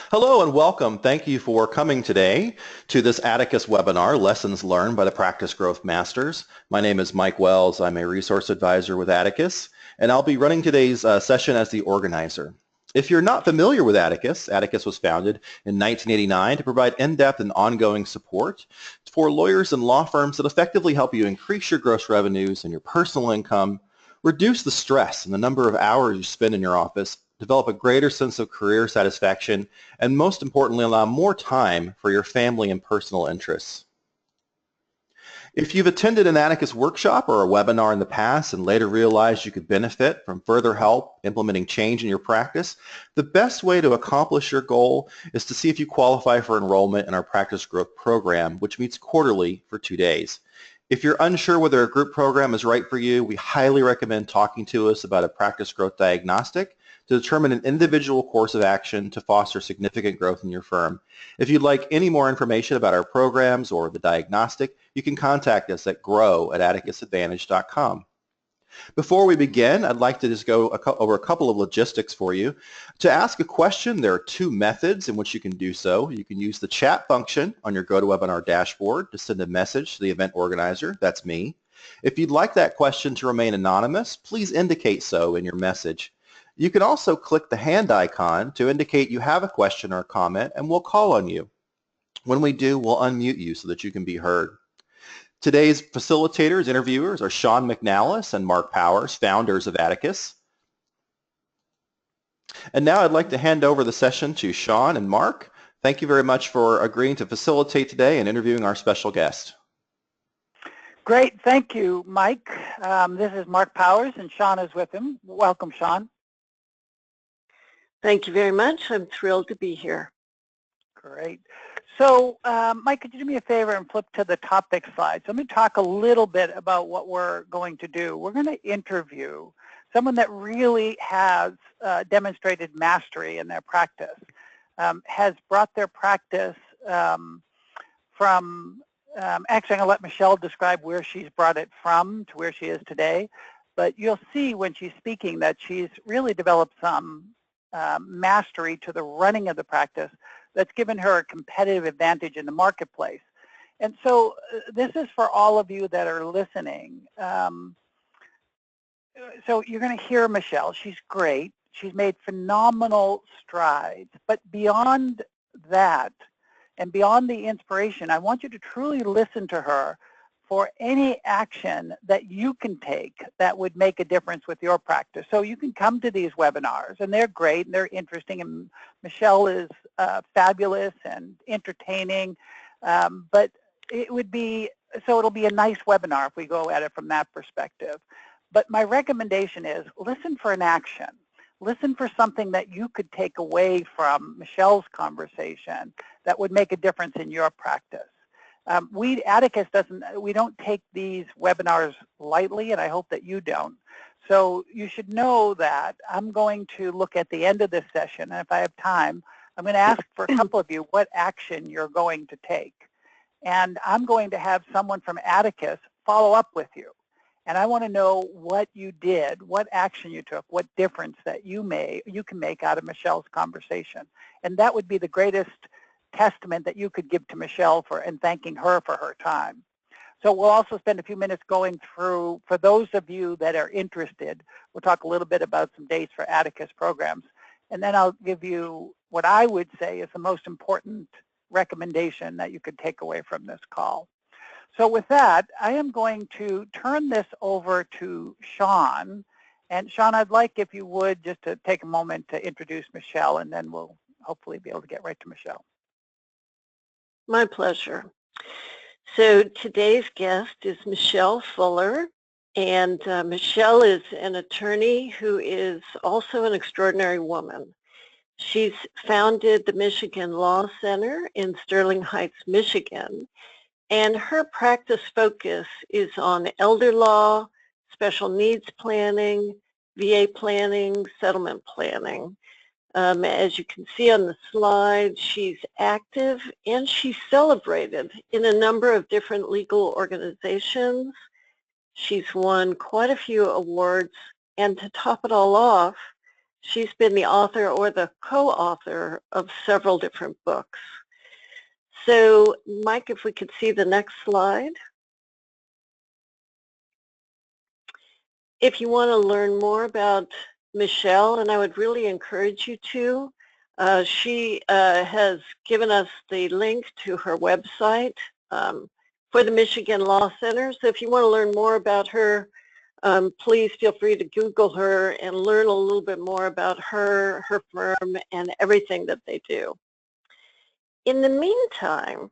Hello and welcome. Thank you for coming today to this Atticus webinar, Lessons Learned by the Practice Growth Masters. My name is Mike Wells. I'm a resource advisor with Atticus, and I'll be running today's session as the organizer. If you're not familiar with Atticus, Atticus was founded in 1989 to provide in-depth and ongoing support for lawyers and law firms that effectively help you increase your gross revenues and your personal income, reduce the stress and the number of hours you spend in your office, develop a greater sense of career satisfaction, and most importantly, allow more time for your family and personal interests. If you've attended an Atticus workshop or a webinar in the past and later realized you could benefit from further help implementing change in your practice, the best way to accomplish your goal is to see if you qualify for enrollment in our Practice Growth Program, which meets quarterly for 2 days. If you're unsure whether a group program is right for you, we highly recommend talking to us about a Practice Growth Diagnostic to determine an individual course of action to foster significant growth in your firm. If you'd like any more information about our programs or the diagnostic, you can contact us at grow@atticusadvantage.com. Before we begin, I'd like to just go over a couple of logistics for you. To ask a question, there are 2 methods in which you can do so. You can use the chat function on your GoToWebinar dashboard to send a message to the event organizer. That's me. If you'd like that question to remain anonymous, please indicate so in your message. You can also click the hand icon to indicate you have a question or a comment, and we'll call on you. When we do, we'll unmute you so that you can be heard. Today's facilitators, interviewers are Sean McNallis and Mark Powers, founders of Atticus. And now I'd like to hand over the session to Sean and Mark. Thank you very much for agreeing to facilitate today and interviewing our special guest. Great, thank you, Mike. This is Mark Powers, and Sean is with him. Welcome, Sean. Thank you very much. I'm thrilled to be here. Great. So, Mike, could you do me a favor and flip to the topic slide? So let me talk a little bit about what we're going to do. We're going to interview someone that really has demonstrated mastery in their practice, has brought their practice from, actually I'm going to let Michele describe where she's brought it from to where she is today, but you'll see when she's speaking that she's really developed some mastery to the running of the practice that's given her a competitive advantage in the marketplace. And so this is for all of you that are listening. So you're going to hear Michele. She's great. She's made phenomenal strides. But beyond that and beyond the inspiration, I want you to truly listen to her for any action that you can take that would make a difference with your practice. So you can come to these webinars, and they're great, and they're interesting, and Michele is fabulous and entertaining, but it'll be a nice webinar if we go at it from that perspective. But my recommendation is listen for an action. Listen for something that you could take away from Michele's conversation that would make a difference in your practice. Atticus we don't take these webinars lightly, and I hope that you don't. So you should know that I'm going to look at the end of this session, and if I have time, I'm going to ask for a couple of you what action you're going to take. And I'm going to have someone from Atticus follow up with you. And I want to know what you did, what action you took, what difference that you can make out of Michele's conversation. And that would be the greatest testament that you could give to Michele and thanking her for her time. So we'll also spend a few minutes going through, for those of you that are interested, we'll talk a little bit about some dates for Atticus programs. And then I'll give you what I would say is the most important recommendation that you could take away from this call. So with that, I am going to turn this over to Sean. And Sean, I'd like, if you would, just to take a moment to introduce Michele, and then we'll hopefully be able to get right to Michele. My pleasure. So today's guest is Michele Fuller, and Michele is an attorney who is also an extraordinary woman. She's founded the Michigan Law Center in Sterling Heights, Michigan, and her practice focus is on elder law, special needs planning, VA planning, settlement planning. As you can see on the slide, she's active and she's celebrated in a number of different legal organizations. She's won quite a few awards, and to top it all off, She's been the author or the co-author of several different books. So, Mike, if we could see the next slide. If you want to learn more about Michele, and I would really encourage you to, she has given us the link to her website for the Michigan Law Center. So if you want to learn more about her, please feel free to Google her and learn a little bit more about her, her firm, and everything that they do. In the meantime,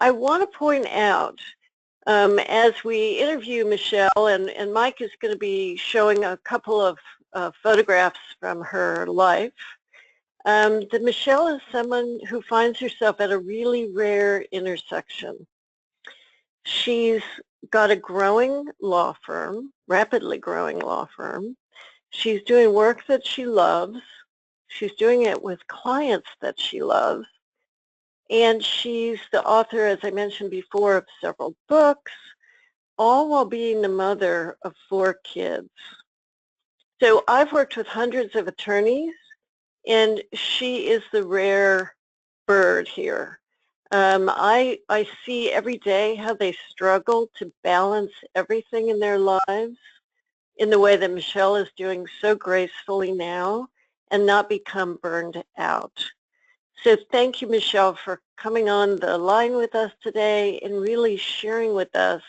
I want to point out, as we interview Michele, and Mike is going to be showing a couple of photographs from her life, that Michele is someone who finds herself at a really rare intersection. She's got a growing law firm, rapidly growing law firm. She's doing work that she loves. She's doing it with clients that she loves. And she's the author, as I mentioned before, of several books, all while being the mother of 4 kids. So I've worked with hundreds of attorneys, and she is the rare bird here. I see every day how they struggle to balance everything in their lives in the way that Michele is doing so gracefully now and not become burned out. So thank you, Michele, for coming on the line with us today and really sharing with us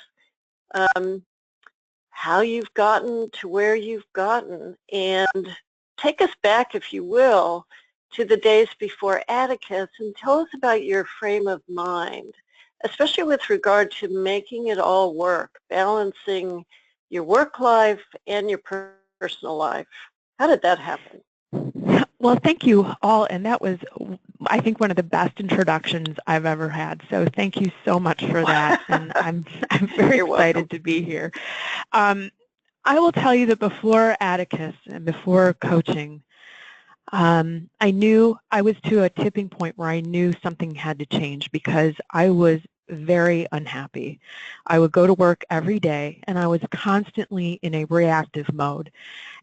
how you've gotten to where you've gotten. And take us back, if you will, to the days before Atticus and tell us about your frame of mind, especially with regard to making it all work, balancing your work life and your personal life. How did that happen? Well, thank you all, and that was, I think, one of the best introductions I've ever had. So thank you so much for that, and I'm very excited to be here. I will tell you that before Atticus and before coaching, I knew I was to a tipping point where I knew something had to change because I was very unhappy. I would go to work every day, and I was constantly in a reactive mode,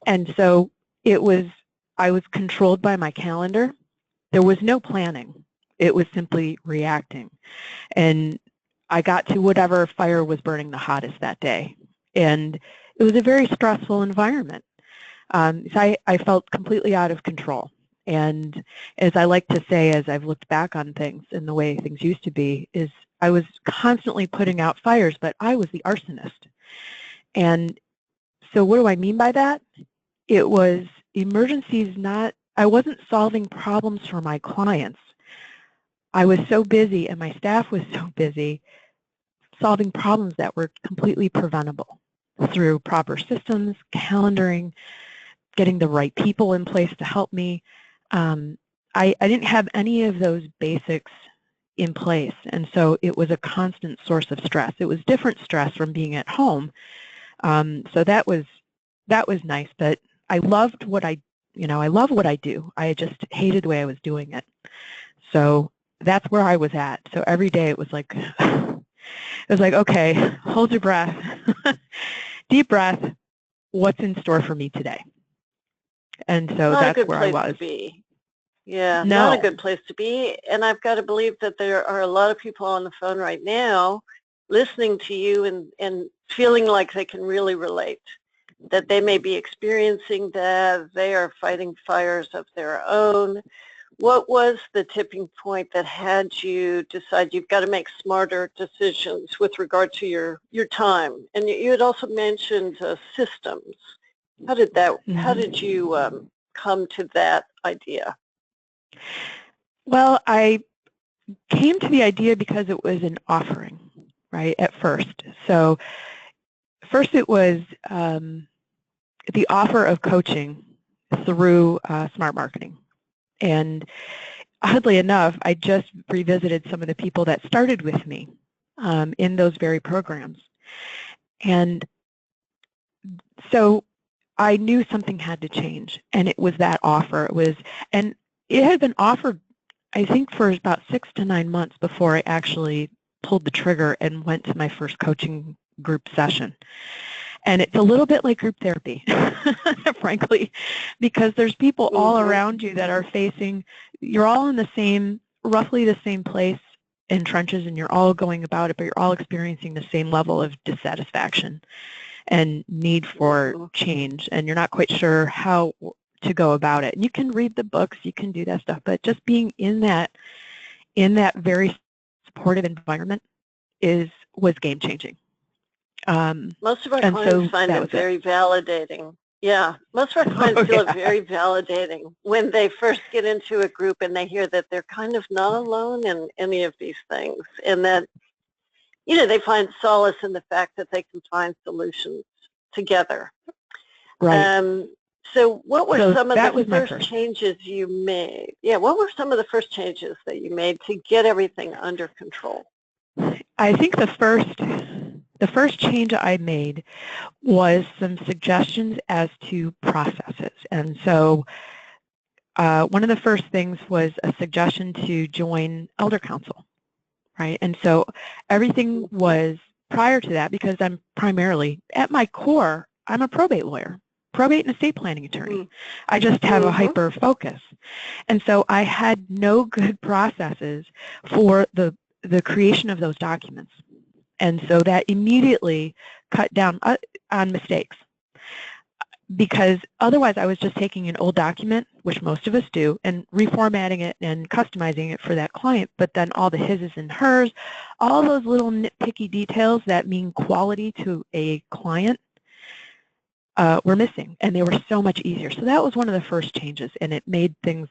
and so I was controlled by my calendar. There was no planning. It was simply reacting. And I got to whatever fire was burning the hottest that day. And it was a very stressful environment. So I felt completely out of control. And as I like to say, as I've looked back on things and the way things used to be, is I was constantly putting out fires, but I was the arsonist. And so what do I mean by that? It was emergencies I wasn't solving problems for my clients. I was so busy and my staff was so busy solving problems that were completely preventable through proper systems, calendaring, getting the right people in place to help me. I didn't have any of those basics in place, and so it was a constant source of stress. It was different stress from being at home, so that was nice, but I loved what I love what I do. I just hated the way I was doing it. So that's where I was at. So every day it was like, okay, hold your breath, deep breath, what's in store for me today? And so that's where I was. Not a good place to be. Yeah, not a good place to be. And I've got to believe that there are a lot of people on the phone right now listening to you and feeling like they can really relate, that they may be experiencing that, they are fighting fires of their own. What was the tipping point that had you decide you've got to make smarter decisions with regard to your time? And you had also mentioned systems. How did that? How did you come to that idea? Well, I came to the idea because it was an offering, right, at first. So first it was the offer of coaching through smart marketing. And oddly enough, I just revisited some of the people that started with me in those very programs. And so I knew something had to change, and it was that offer. And it had been offered, I think, for about 6 to 9 months before I actually pulled the trigger and went to my first coaching group session. And it's a little bit like group therapy, frankly, because there's people all around you that are facing, you're all in the same, roughly the same place in trenches, and you're all going about it, but you're all experiencing the same level of dissatisfaction and need for change, and you're not quite sure how to go about it. And you can read the books, you can do that stuff, but just being in that very supportive environment was game changing. Most of our clients find it very validating. Yeah, most of our clients feel it very validating when they first get into a group and they hear that they're kind of not alone in any of these things, and that, you know, they find solace in the fact that they can find solutions together. Right. So what were some of the first changes you made? Yeah, what were some of the first changes that you made to get everything under control? I think the first change I made was some suggestions as to processes. And so one of the first things was a suggestion to join Elder Council, right? And so everything was prior to that, because I'm primarily, at my core, I'm a probate lawyer, probate and estate planning attorney. I just have a hyper focus. And so I had no good processes for the creation of those documents. And so that immediately cut down on mistakes, because otherwise I was just taking an old document, which most of us do, and reformatting it and customizing it for that client, but then all the his's and hers, all those little nitpicky details that mean quality to a client were missing, and they were so much easier. So that was one of the first changes, and it made things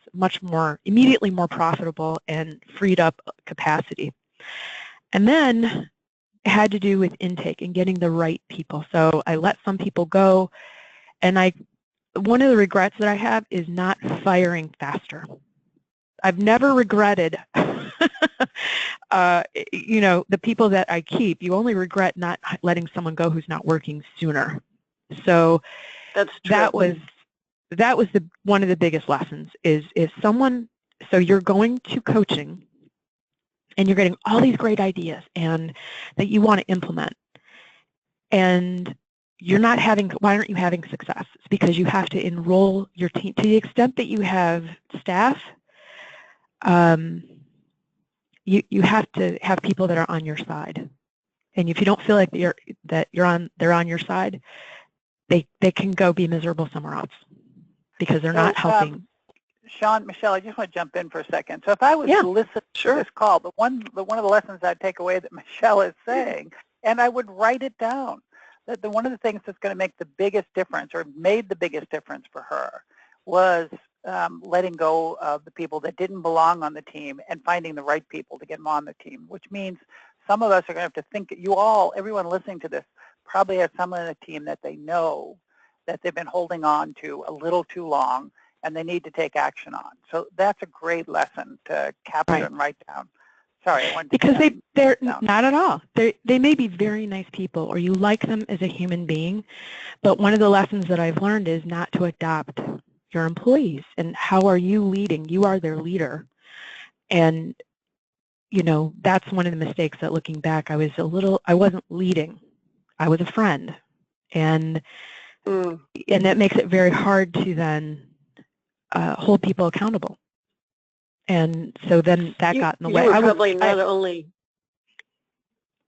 immediately more profitable and freed up capacity. And then it had to do with intake and getting the right people. So I let some people go, and one of the regrets that I have is not firing faster. I've never regretted, you know, the people that I keep. You only regret not letting someone go who's not working sooner. So that's true. That was one of the biggest lessons is if someone, so you're going to coaching and you're getting all these great ideas and that you want to implement, and why aren't you having success? It's because you have to enroll your team. To the extent that you have staff, you have to have people that are on your side. And if you don't feel like they're on your side, they can go be miserable somewhere else because they're not helping. Sean, Michelle, I just want to jump in for a second. So if I was to listen to this call, one of the lessons I'd take away that Michelle is saying, and I would write it down, that one of the things that's going to make the biggest difference, or made the biggest difference for her, was letting go of the people that didn't belong on the team and finding the right people to get them on the team, which means some of us are going to have to think, everyone listening to this probably has someone on the team that they know that they've been holding on to a little too long and they need to take action on. So that's a great lesson to capture and write down. Sorry, I wanted to because they're not at all. They may be very nice people, or you like them as a human being, but one of the lessons that I've learned is not to adopt your employees. And how are you leading? You are their leader. And, you know, that's one of the mistakes that, looking back, I wasn't leading. I was a friend. And that makes it very hard to then hold people accountable. And so then that got in the way. You were probably not only,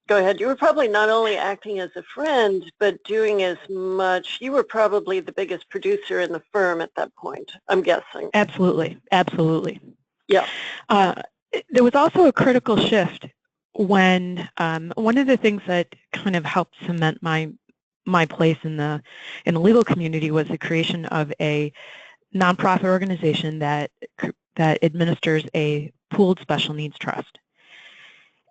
go ahead, you were probably not only acting as a friend, but doing as much, you were probably the biggest producer in the firm at that point, I'm guessing. Absolutely, absolutely. Yeah. There was also a critical shift when one of the things that kind of helped cement my place in the legal community was the creation of a nonprofit organization that administers a pooled special needs trust.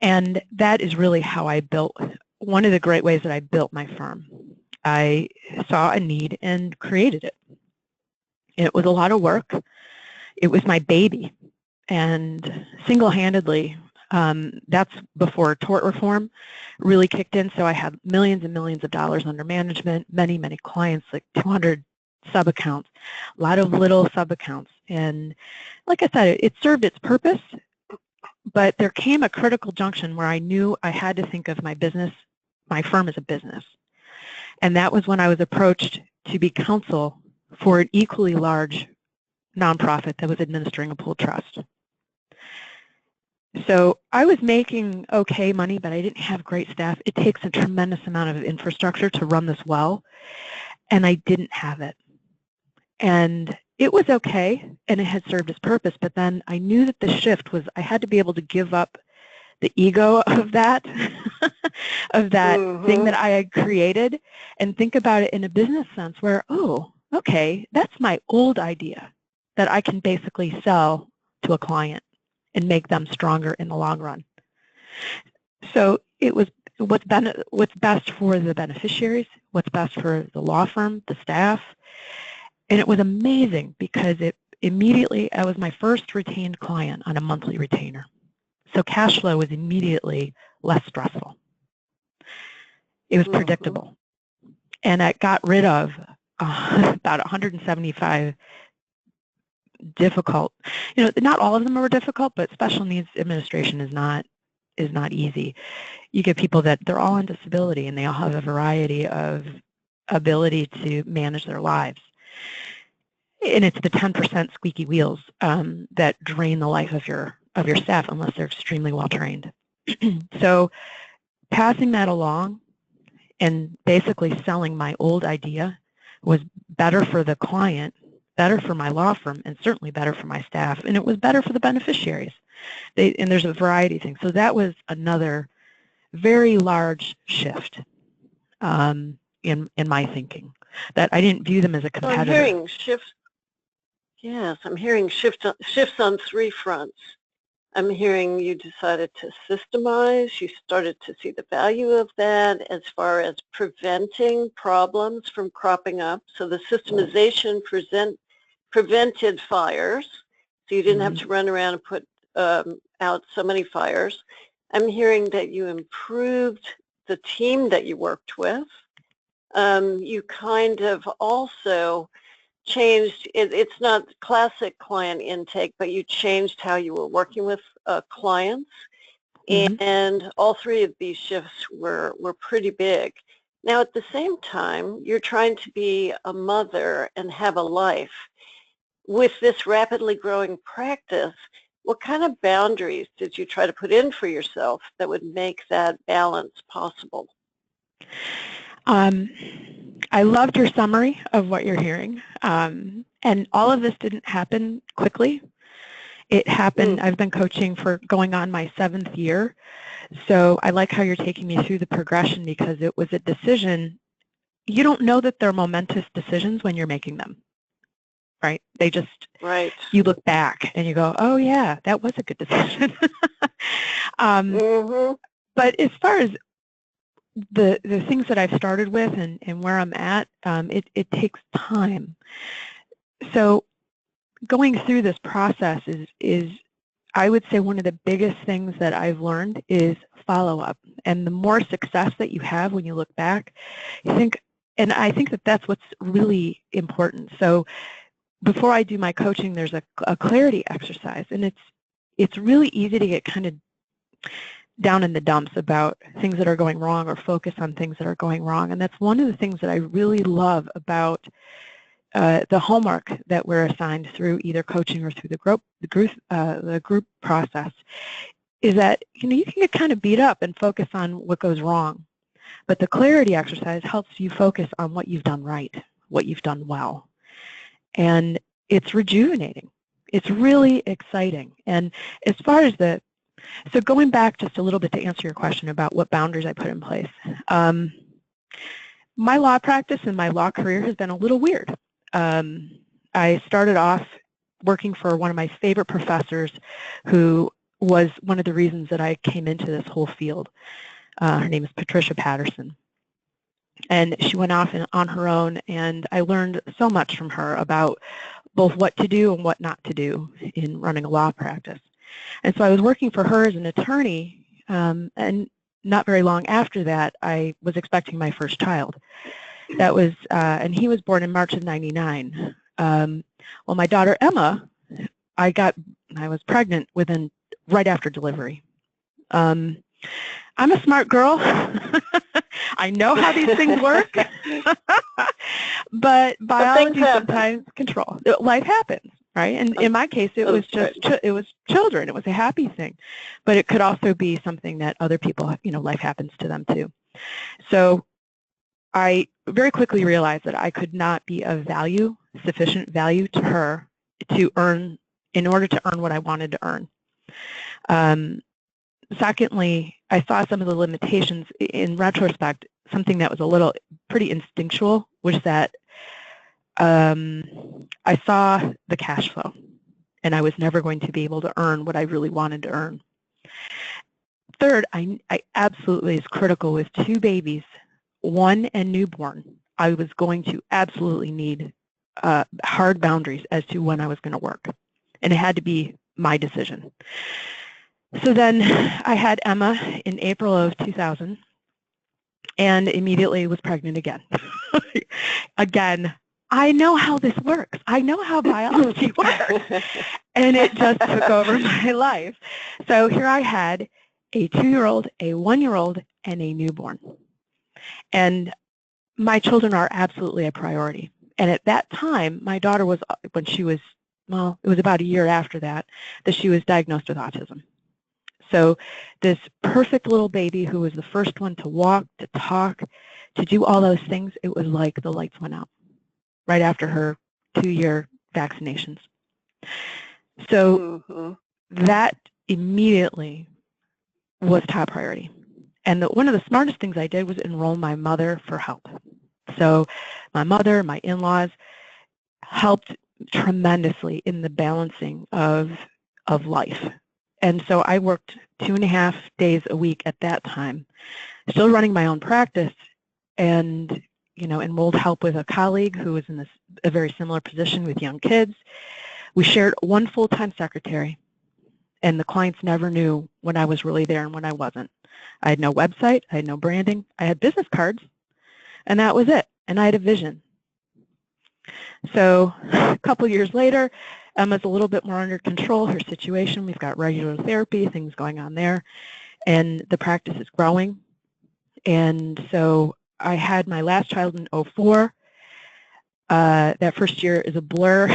And that is really how I built, one of the great ways that I built my firm. I saw a need and created it. It was a lot of work. It was my baby. And single-handedly, that's before tort reform really kicked in. So I had millions and millions of dollars under management, many, many clients, like 200 sub-accounts, a lot of little sub-accounts. And like I said, it served its purpose, but there came a critical junction where I knew I had to think of my business, my firm, as a business. And that was when I was approached to be counsel for an equally large nonprofit that was administering a pooled trust. So I was making okay money, but I didn't have great staff. It takes a tremendous amount of infrastructure to run this well, and I didn't have it. And it was okay, and it had served its purpose, but then I knew that the shift was I had to be able to give up the ego of that, of that thing that I had created, and think about it in a business sense where, oh, okay, that's my old idea that I can basically sell to a client and make them stronger in the long run. So it was what's best for the beneficiaries, what's best for the law firm, the staff, and it was amazing because it immediately, I was my first retained client on a monthly retainer. So cash flow was immediately less stressful. It was predictable. And I got rid of about 175 difficult, not all of them were difficult, but special needs administration is not easy. You get people that they're all on disability and they all have a variety of ability to manage their lives. And it's the 10% squeaky wheels that drain the life of your staff unless they're extremely well trained. So passing that along and basically selling my old idea was better for the client, better for my law firm, and certainly better for my staff, and it was better for the beneficiaries. And there's a variety of things. So that was another very large shift in my thinking, that I didn't view them as a competitor. I'm hearing shifts. Yes, I'm hearing shifts on three fronts. I'm hearing you decided to systemize. You started to see the value of that as far as preventing problems from cropping up. So the systemization prevented fires. So you didn't have to run around and put out so many fires. I'm hearing that you improved the team that you worked with. You kind of also changed, it's not classic client intake, but you changed how you were working with clients. And all three of these shifts were pretty big. Now, at the same time, you're trying to be a mother and have a life. With this rapidly growing practice, what kind of boundaries did you try to put in for yourself that would make that balance possible? I loved your summary of what you're hearing. And all of this didn't happen quickly. It happened, I've been coaching for going on my 7th year. So I like how you're taking me through the progression because it was a decision. You don't know that they're momentous decisions when you're making them, right? They just, you look back and you go, oh yeah, that was a good decision. But as far as the things that I've started with and where I'm at, it takes time. So going through this process is I would say one of the biggest things that I've learned is follow-up. And the more success that you have when you look back, you think, and I think that that's what's really important. So before I do my coaching, there's a clarity exercise, and it's really easy to get kind of down in the dumps about things that are going wrong or focus on things that are going wrong. And that's one of the things that I really love about the homework that we're assigned through either coaching or through the group process, is that you can get kind of beat up and focus on what goes wrong, but the clarity exercise helps you focus on what you've done right, what you've done well, and it's rejuvenating. It's really exciting. And as far as so going back just a little bit to answer your question about what boundaries I put in place, my law practice and my law career has been a little weird. I started off working for one of my favorite professors who was one of the reasons that I came into this whole field. Her name is Patricia Patterson. And she went off on her own, and I learned so much from her about both what to do and what not to do in running a law practice. And so I was working for her as an attorney, and not very long after that, I was expecting my first child. That was, and he was born in March of '99. Well, my daughter Emma, I was pregnant right after delivery. I'm a smart girl. I know how these things work, but biology sometimes control. Life happens, right? And in my case, it was just it was children. It was a happy thing, but it could also be something that other people, life happens to them too. So I very quickly realized that I could not be of value, sufficient value to her in order to earn what I wanted to earn. Secondly, I saw some of the limitations. In retrospect, something that was pretty instinctual was that I saw the cash flow, and I was never going to be able to earn what I really wanted to earn. Third, I absolutely is critical with 2 babies, 1 and newborn. I was going to absolutely need hard boundaries as to when I was going to work, and it had to be my decision. So then I had Emma in April of 2000 and immediately was pregnant again. Again, I know how this works. I know how biology works. And it just took over my life. So here I had a 2-year-old, a 1-year-old, and a newborn. And my children are absolutely a priority. And at that time, my daughter was, when she was, well, it was about a year after that she was diagnosed with autism. So this perfect little baby who was the first one to walk, to talk, to do all those things, it was like the lights went out right after her 2-year vaccinations. So that immediately was top priority. And one of the smartest things I did was enroll my mother for help. So my mother, my in-laws helped tremendously in the balancing of life. And so I worked 2.5 days a week at that time, still running my own practice, and enrolled help with a colleague who was in a very similar position with young kids. We shared 1 full-time secretary, and the clients never knew when I was really there and when I wasn't. I had no website, I had no branding, I had business cards, and that was it. And I had a vision. So a couple years later, Emma's a little bit more under control, her situation. We've got regular therapy, things going on there, and the practice is growing. And so I had my last child in 2004. That first year is a blur.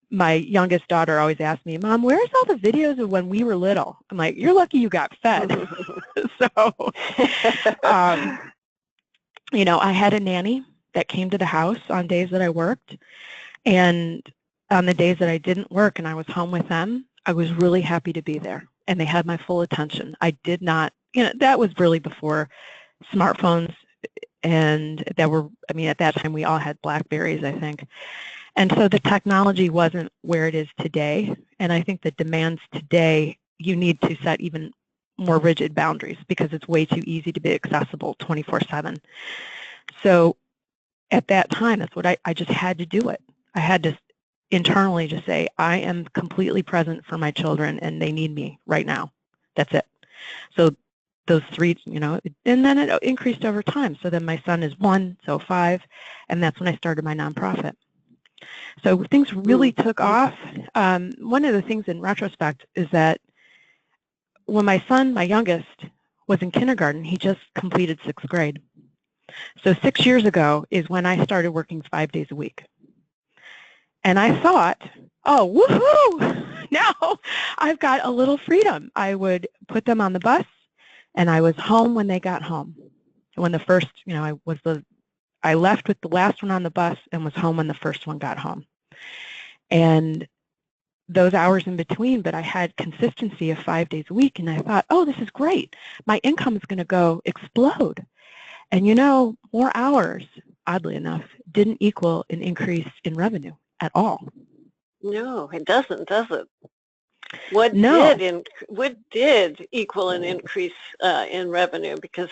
My youngest daughter always asked me, Mom, where's all the videos of when we were little? I'm like, you're lucky you got fed. So, I had a nanny that came to the house on days that I worked. And on the days that I didn't work and I was home with them, I was really happy to be there. And they had my full attention. I did not, that was really before smartphones, and at that time we all had Blackberries, I think. And so the technology wasn't where it is today. And I think the demands today, you need to set even more rigid boundaries because it's way too easy to be accessible 24/7. So at that time, that's what I just had to do it. I had to internally just say, I am completely present for my children and they need me right now. That's it. So those 3, and then it increased over time. So then my son is 1, so 5, and that's when I started my nonprofit. So things really took off. One of the things in retrospect is that when my son, my youngest, was in kindergarten, he just completed 6th grade. So 6 years ago is when I started working 5 days a week. And I thought, oh, woohoo, now I've got a little freedom. I would put them on the bus, and I was home when they got home. When the first, I left with the last one on the bus and was home when the first one got home. And those hours in between, but I had consistency of 5 days a week, and I thought, oh, this is great. My income is going to explode. And more hours, oddly enough, didn't equal an increase in revenue at all. No, it doesn't, does it? What did equal an increase in revenue? Because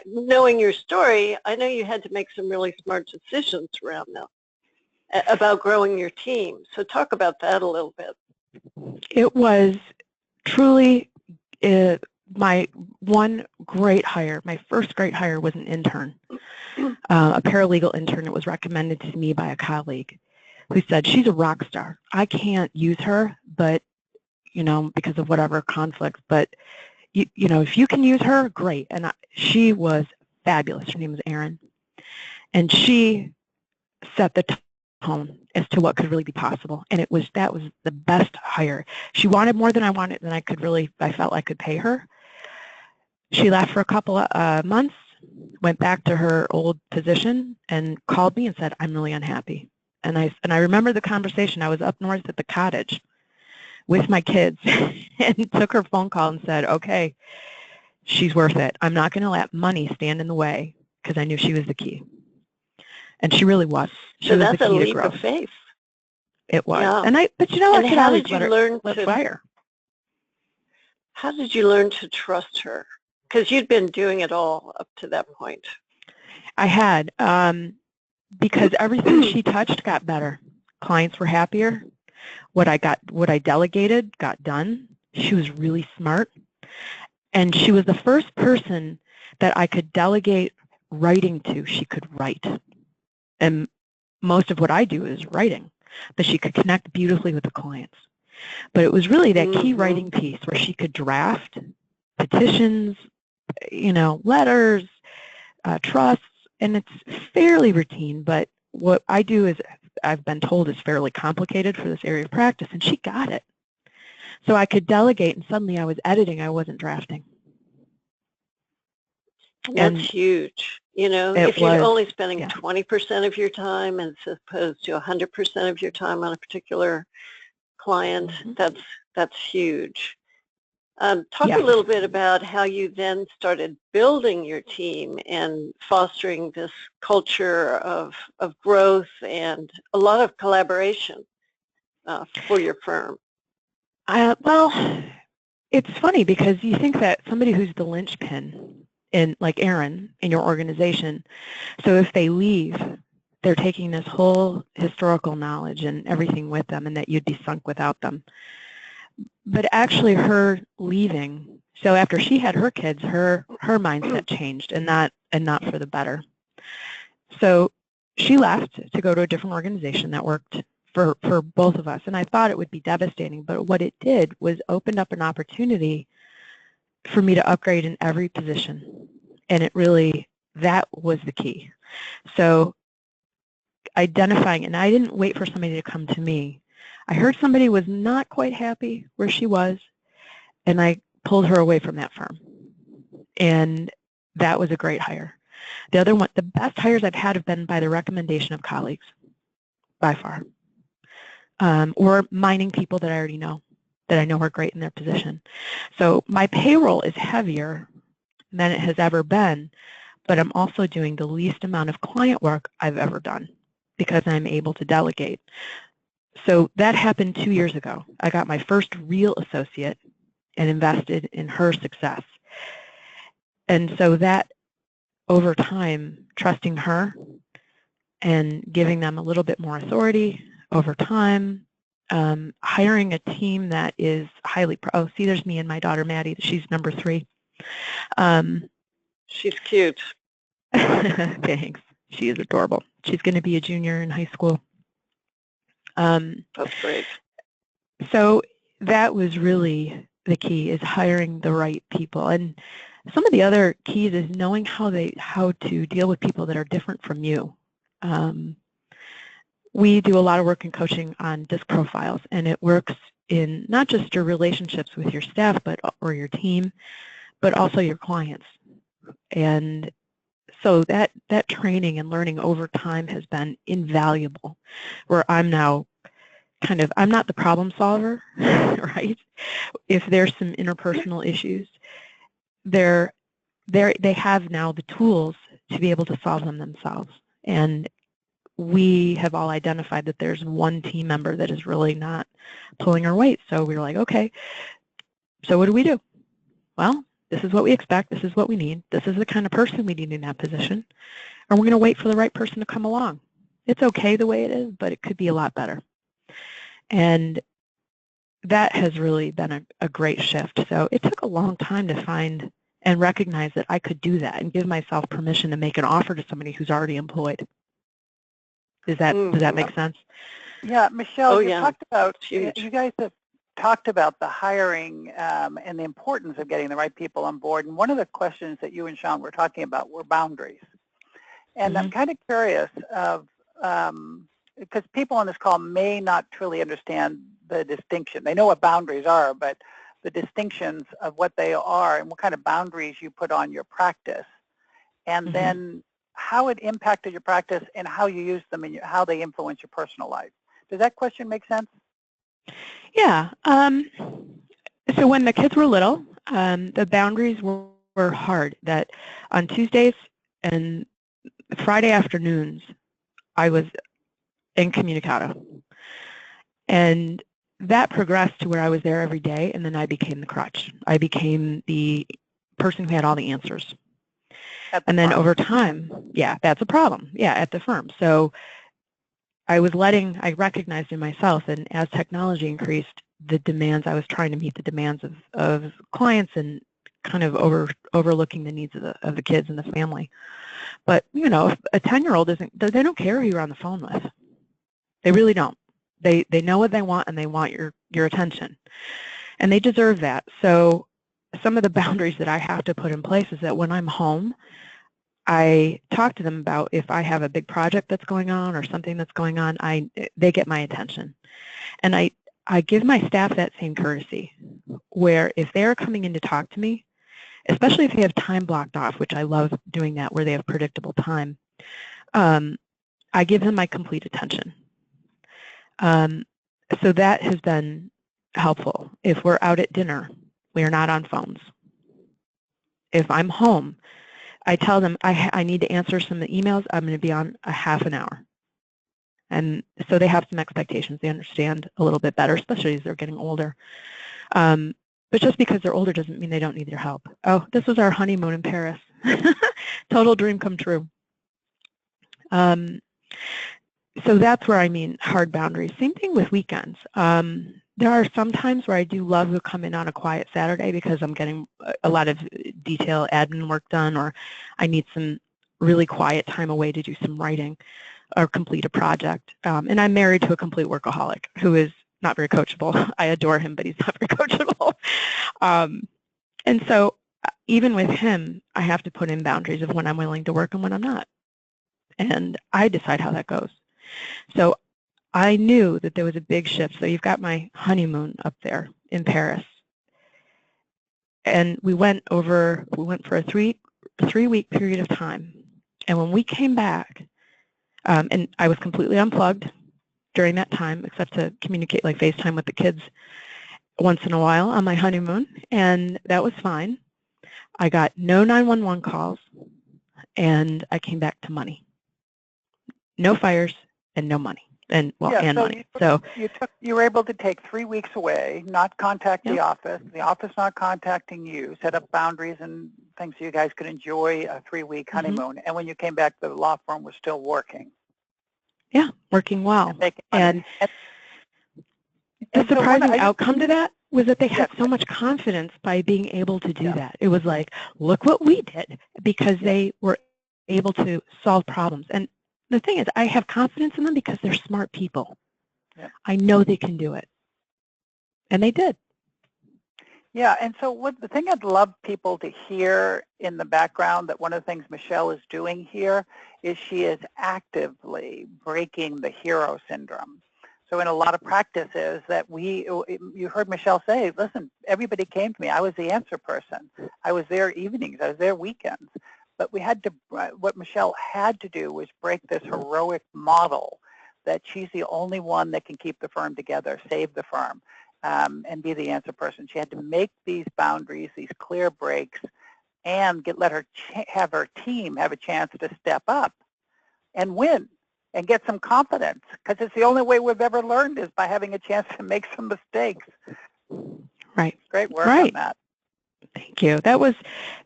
knowing your story, I know you had to make some really smart decisions around that about growing your team. So talk about that a little bit. It was truly my one great hire. My first great hire was an intern, a paralegal intern. It was recommended to me by a colleague who said, she's a rock star. I can't use her, but, because of whatever conflicts, but you know, if you can use her, great. And she was fabulous. Her name was Erin. And she set the tone as to what could really be possible. And that was the best hire. She wanted more than I felt I could pay her. She left for a couple of months, went back to her old position, and called me and said, I'm really unhappy. And I remember the conversation. I was up north at the cottage with my kids and took her phone call and said, okay, she's worth it. I'm not going to let money stand in the way, because I knew she was the key. And she really was. She So was that's the key a to leap growth. of faith. It was. Yeah. But you know, and how did you learn to fire. How did you learn to trust her? Because you'd been doing it all up to that point. I had, because everything she touched got better. Clients were happier. What I delegated got done. She was really smart. And she was the first person that I could delegate writing to. She could write. And most of what I do is writing, but she could connect beautifully with the clients. But it was really that key writing piece where she could draft petitions, you know, letters, trusts, and it's fairly routine, but what I do is, I've been told, is fairly complicated for this area of practice, and she got it. So I could delegate, and suddenly I was editing, I wasn't drafting. That's huge. You know, if you're only spending 20% of your time as opposed to 100% of your time on a particular client, that's huge. Talk a little bit about how you then started building your team and fostering this culture of growth and a lot of collaboration for your firm. Well, it's funny because you think that somebody who's the linchpin, like Erin, in your organization, so if they leave, they're taking this whole historical knowledge and everything with them, and that you'd be sunk without them. But actually her leaving, so after she had her kids, her mindset changed, and not for the better. So she left to go to a different organization that worked for both of us, and I thought it would be devastating, but what it did was opened up an opportunity for me to upgrade in every position, and that was the key. So identifying, and I didn't wait for somebody to come to me. I heard somebody was not quite happy where she was, and I pulled her away from that firm. And that was a great hire. The other one, the best hires I've had have been by the recommendation of colleagues, by far. Or mining people that I already know, that I know are great in their position. So my payroll is heavier than it has ever been, but I'm also doing the least amount of client work I've ever done because I'm able to delegate. So that happened 2 years ago. I got my first real associate and invested in her success. And so that, over time, trusting her and giving them a little bit more authority over time, hiring a team that is highly, see, there's me and my daughter, Maddie. She's number 3. She's cute. Thanks. She is adorable. She's going to be a junior in high school. That's great. So that was really the key, is hiring the right people. And some of the other keys is knowing how to deal with people that are different from you. We do a lot of work in coaching on disc profiles, and it works in not just your relationships with your staff or your team, but also your clients. And so that training and learning over time has been invaluable, where I'm now I'm not the problem solver, right? If there's some interpersonal issues, they have now the tools to be able to solve them themselves. And we have all identified that there's one team member that is really not pulling our weight. So we were like, okay, so what do we do? Well, this is what we expect. This is what we need. This is the kind of person we need in that position. And we're going to wait for the right person to come along. It's okay the way it is, but it could be a lot better. And that has really been a great shift. So it took a long time to find and recognize that I could do that and give myself permission to make an offer to somebody who's already employed. Does that make sense? Yeah, Michele, you talked about, you guys have talked about the hiring and the importance of getting the right people on board. And one of the questions that you and Sean were talking about were boundaries. And I'm kind of curious of, because people on this call may not truly understand the distinction. They know what boundaries are, but the distinctions of what they are and what kind of boundaries you put on your practice, and then how it impacted your practice and how you use them and how they influence your personal life. Does that question make sense? Yeah. So when the kids were little, the boundaries were hard. That on Tuesdays and Friday afternoons, I was incommunicado. And that progressed to where I was there every day, and then I became the crutch. I became the person who had all the answers. And then over time, yeah, that's a problem, yeah, at the firm. So I recognized in myself, and as technology increased, the demands, I was trying to meet the demands of clients and kind of overlooking the needs of the kids and the family. But, you know, if a 10-year-old they don't care who you're on the phone with. They really don't. They know what they want, and they want your attention. And they deserve that. So some of the boundaries that I have to put in place is that when I'm home, I talk to them about if I have a big project that's going on or something that's going on, they get my attention. And I give my staff that same courtesy, where if they're coming in to talk to me, especially if they have time blocked off, which I love doing that, where they have predictable time, I give them my complete attention. So that has been helpful. If we're out at dinner, we are not on phones. If I'm home, I tell them I need to answer some of the emails. I'm going to be on a half an hour. And so they have some expectations. They understand a little bit better, especially as they're getting older. But just because they're older doesn't mean they don't need your help. Oh, this was our honeymoon in Paris. Total dream come true. So that's where I mean hard boundaries. Same thing with weekends. There are some times where I do love to come in on a quiet Saturday because I'm getting a lot of detail admin work done, or I need some really quiet time away to do some writing or complete a project. And I'm married to a complete workaholic who is not very coachable. I adore him, but he's not very coachable. And so even with him, I have to put in boundaries of when I'm willing to work and when I'm not. And I decide how that goes. So I knew that there was a big shift. So you've got my honeymoon up there in Paris. And we went for a three-week period of time. And when we came back, and I was completely unplugged during that time, except to communicate, like FaceTime with the kids once in a while on my honeymoon, and that was fine. I got no 911 calls, and I came back to money. No fires and no money. And money. So you were able to take 3 weeks away, not contact the office not contacting you, set up boundaries and things so you guys could enjoy a 3-week honeymoon. And when you came back, the law firm was still working. Yeah, working well. And the surprising outcome to that was that they had so much confidence by being able to do that. It was like, look what we did, because they were able to solve problems. And the thing is, I have confidence in them because they're smart people. Yeah. I know they can do it. And they did. Yeah, and so the thing I'd love people to hear in the background, that one of the things Michele is doing here is she is actively breaking the hero syndrome. So in a lot of practices that you heard Michele say, listen, everybody came to me. I was the answer person. I was there evenings. I was there weekends. But what Michele had to do was break this heroic model that she's the only one that can keep the firm together, save the firm, and be the answer person. She had to make these boundaries, these clear breaks, and let her have her team have a chance to step up and win and get some confidence, because it's the only way we've ever learned is by having a chance to make some mistakes. Right. Great work on that. Thank you. That was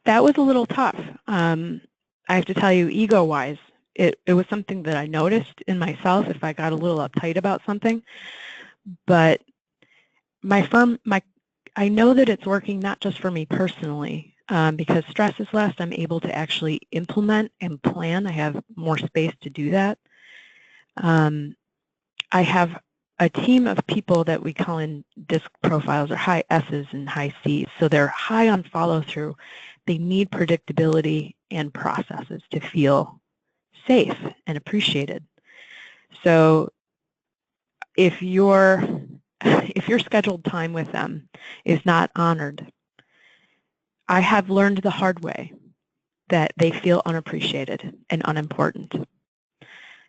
a little tough. I have to tell you, ego-wise, it was something that I noticed in myself if I got a little uptight about something. But my firm, I know that it's working not just for me personally, because stress is less. I'm able to actually implement and plan. I have more space to do that. I have a team of people that we call in DISC profiles are high S's and high C's. So they're high on follow-through. They need predictability and processes to feel safe and appreciated. So if your scheduled time with them is not honored, I have learned the hard way that they feel unappreciated and unimportant.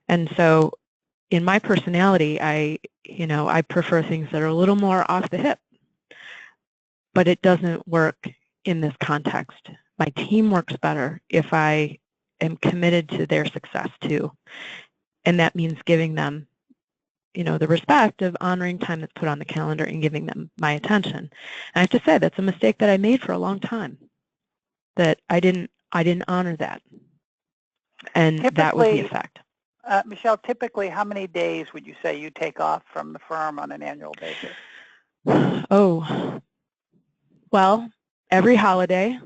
And so in my personality, I prefer things that are a little more off the hip, but it doesn't work in this context. My team works better if I am committed to their success too. And that means giving them, the respect of honoring time that's put on the calendar and giving them my attention. And I have to say, that's a mistake that I made for a long time, that I didn't honor that. And that was the effect. Michele, typically how many days would you say you take off from the firm on an annual basis? Oh, well, every holiday,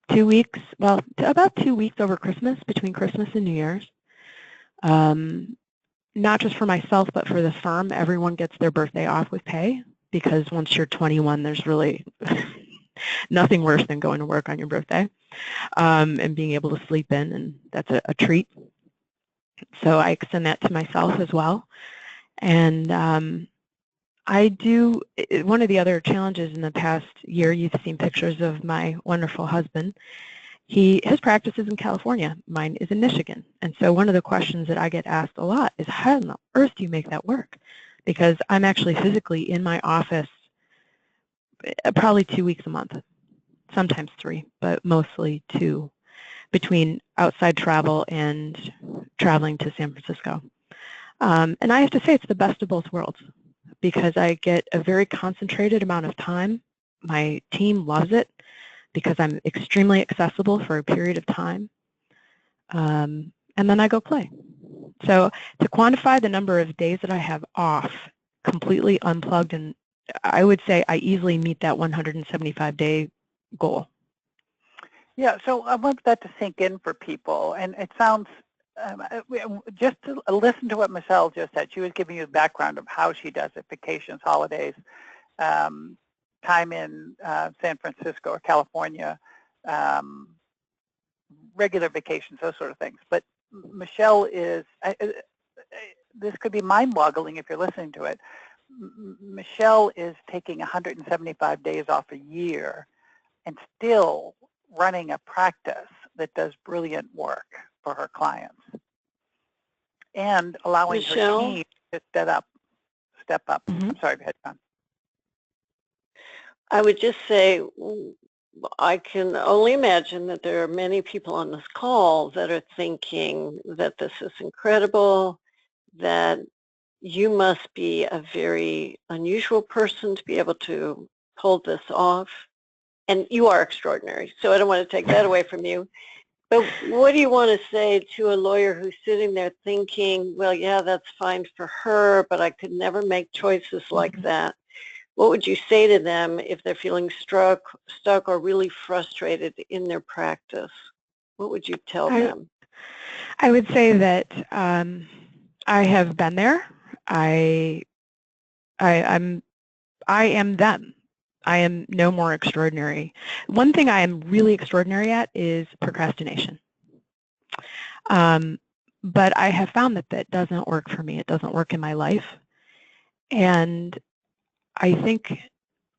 2 weeks, well, about 2 weeks over Christmas, between Christmas and New Year's. Not just for myself, but for the firm, everyone gets their birthday off with pay, because once you're 21, there's really nothing worse than going to work on your birthday and being able to sleep in, and that's a treat. So I extend that to myself as well. And I do, one of the other challenges in the past year, you've seen pictures of my wonderful husband. His practice is in California. Mine is in Michigan. And so one of the questions that I get asked a lot is, how on earth do you make that work? Because I'm actually physically in my office probably 2 weeks a month, sometimes 3, but mostly 2, between outside travel and traveling to San Francisco. And I have to say, it's the best of both worlds, because I get a very concentrated amount of time. My team loves it because I'm extremely accessible for a period of time. And then I go play. So to quantify the number of days that I have off, completely unplugged, and I would say I easily meet that 175-day goal. Yeah, so I want that to sink in for people. And it sounds, just to listen to what Michele just said, she was giving you a background of how she does it: vacations, holidays, time in San Francisco or California, regular vacations, those sort of things. But Michele is, this could be mind-boggling if you're listening to it. Michele is taking 175 days off a year and still running a practice that does brilliant work for her clients, and allowing Michele? her team to step up. Mm-hmm. I'm sorry, go ahead, John. I would just say, I can only imagine that there are many people on this call that are thinking that this is incredible, that you must be a very unusual person to be able to pull this off. And you are extraordinary, so I don't want to take that away from you. But what do you want to say to a lawyer who's sitting there thinking, well, yeah, that's fine for her, but I could never make choices like that? What would you say to them if they're feeling stuck or really frustrated in their practice? What would you tell them? I would say that I have been there. I am them. I am no more extraordinary. One thing I am really extraordinary at is procrastination. But I have found that that doesn't work for me. It doesn't work in my life. And I think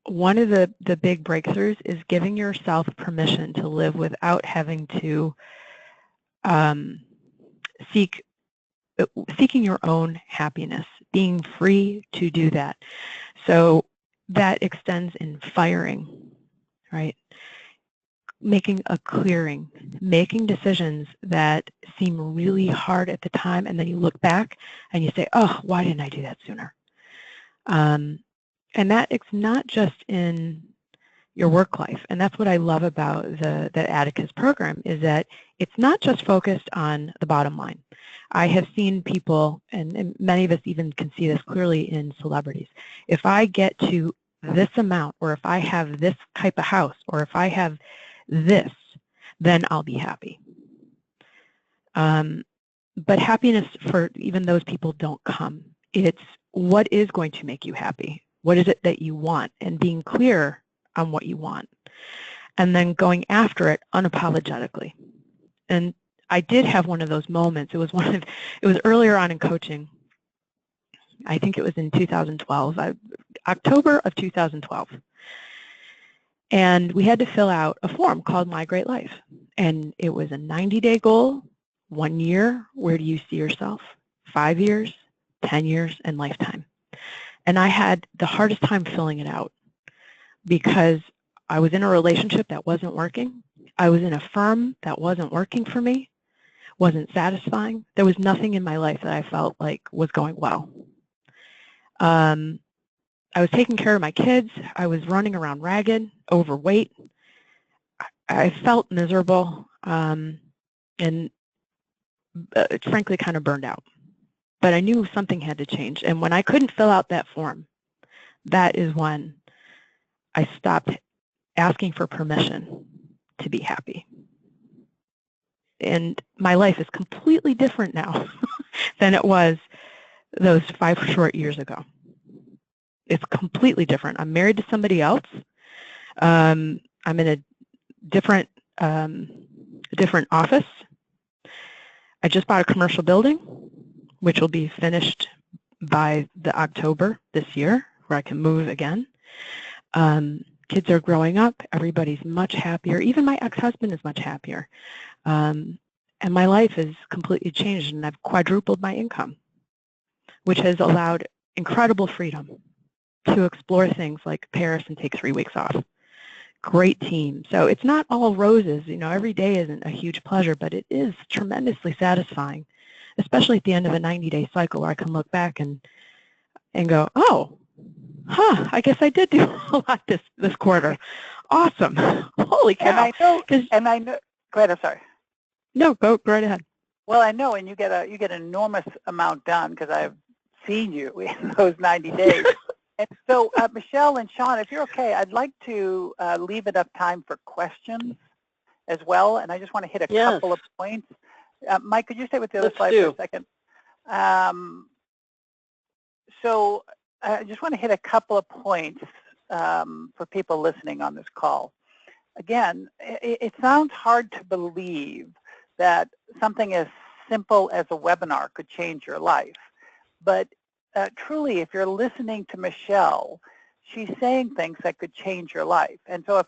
one of the big breakthroughs is giving yourself permission to live without having to seeking your own happiness, being free to do that. So that extends in firing, right? Making a clearing, making decisions that seem really hard at the time, and then you look back and you say, oh, why didn't I do that sooner? And that it's not just in your work life. And that's what I love about the Atticus program, is that it's not just focused on the bottom line. I have seen people, and many of us even can see this clearly in celebrities. If I get to this amount, or if I have this type of house, or if I have this, then I'll be happy. But happiness for even those people don't come. It's what is going to make you happy? What is it that you want? And being clear on what you want. And then going after it unapologetically. And I did have one of those moments. It was earlier on in coaching. I think it was in 2012, October of 2012. And we had to fill out a form called My Great Life. And it was a 90-day goal, 1 year, where do you see yourself, 5 years, 10 years, and lifetime. And I had the hardest time filling it out because I was in a relationship that wasn't working. I was in a firm that wasn't working for me, wasn't satisfying. There was nothing in my life that I felt like was going well. I was taking care of my kids. I was running around ragged, overweight. I felt miserable and frankly kind of burned out. But I knew something had to change. And when I couldn't fill out that form, that is when I stopped asking for permission to be happy. And my life is completely different now than it was those 5 short years ago. It's completely different. I'm married to somebody else. I'm in a different office. I just bought a commercial building, which will be finished by the October this year, where I can move again. Kids are growing up. Everybody's much happier. Even my ex-husband is much happier. And my life has completely changed, and I've quadrupled my income, which has allowed incredible freedom to explore things like Paris and take 3 weeks off. Great team. So it's not all roses. You know, every day isn't a huge pleasure, but it is tremendously satisfying, especially at the end of a 90-day cycle where I can look back and go, oh, I guess I did do a lot this quarter. Awesome. Holy cow. And I know, go ahead, I'm sorry. No, go right ahead. Well, I know, and you get an enormous amount done because I've seen you in those 90 days. And so, Michele and Sean, if you're okay, I'd like to leave enough time for questions as well, and I just want to hit a couple of points. Mike, could you stay with the other slide for a second? So I just want to hit a couple of points for people listening on this call. Again, it sounds hard to believe that something as simple as a webinar could change your life, but truly, if you're listening to Michele, she's saying things that could change your life. And so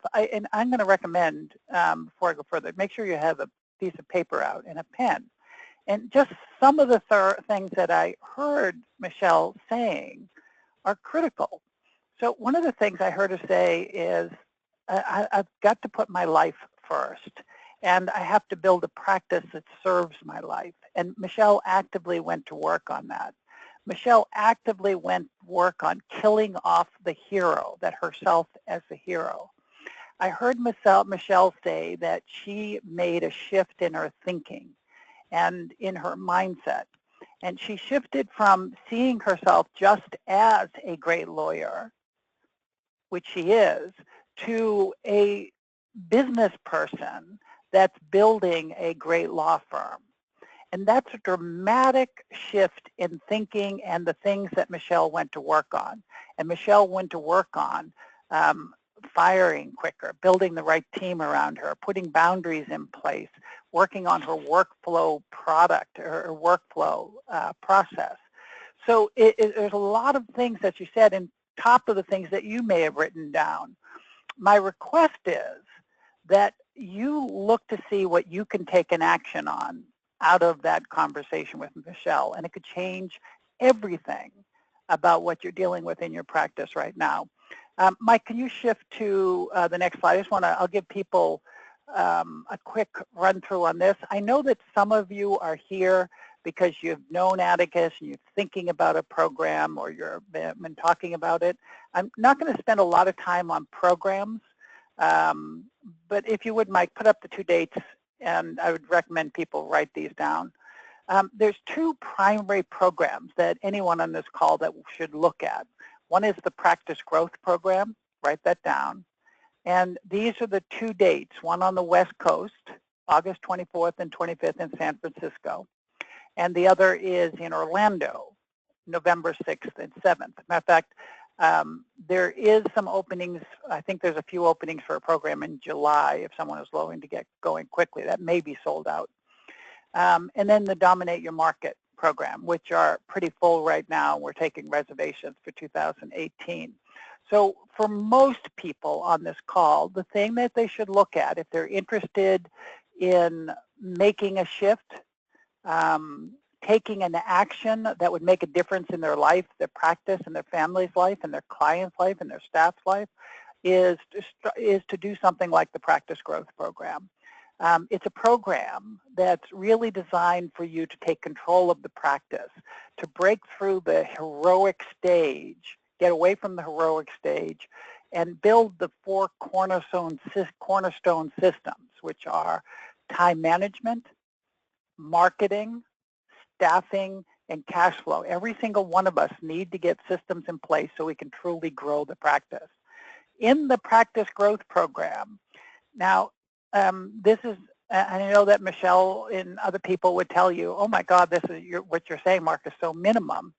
I'm going to recommend, before I go further, make sure you have a piece of paper out and a pen. And just some of the things that I heard Michele saying are critical. So one of the things I heard her say is, I've got to put my life first, and I have to build a practice that serves my life. And Michele actively went to work on that. Michele actively went to work on killing off the hero, that herself as a hero. I heard Michele say that she made a shift in her thinking and in her mindset. And she shifted from seeing herself just as a great lawyer, which she is, to a business person that's building a great law firm. And that's a dramatic shift in thinking and the things that Michele went to work on. And Michele went to work on firing quicker, building the right team around her, putting boundaries in place, working on her workflow product or workflow process. So there's a lot of things that you said, and top of the things that you may have written down. My request is that you look to see what you can take an action on out of that conversation with Michele, and it could change everything about what you're dealing with in your practice right now. Mike, can you shift to the next slide? I'll give people a quick run through on this. I know that some of you are here because you've known Atticus and you're thinking about a program or you've been talking about it. I'm not going to spend a lot of time on programs, but if you would, Mike, put up the 2 dates, and I would recommend people write these down. There's 2 primary programs that anyone on this call that should look at. One is the Practice Growth Program. Write that down. And these are the 2 dates, one on the West Coast, August 24th and 25th in San Francisco, and the other is in Orlando, November 6th and 7th. Matter of fact, there is some openings. I think there's a few openings for a program in July if someone is willing to get going quickly. That may be sold out. And then the Dominate Your Market program, which are pretty full right now. We're taking reservations for 2018. So for most people on this call, the thing that they should look at if they're interested in making a shift, taking an action that would make a difference in their life, their practice, and their family's life, and their client's life, and their staff's life, is to do something like the Practice Growth Program. It's a program that's really designed for you to take control of the practice, to break through the heroic stage, get away from the heroic stage, and build the 4 cornerstone systems, which are time management, marketing, staffing, and cash flow. Every single one of us need to get systems in place so we can truly grow the practice. In the Practice Growth Program, now, this is, and I know that Michele and other people would tell you, oh my God, this is what you're saying, Mark, is so minimum.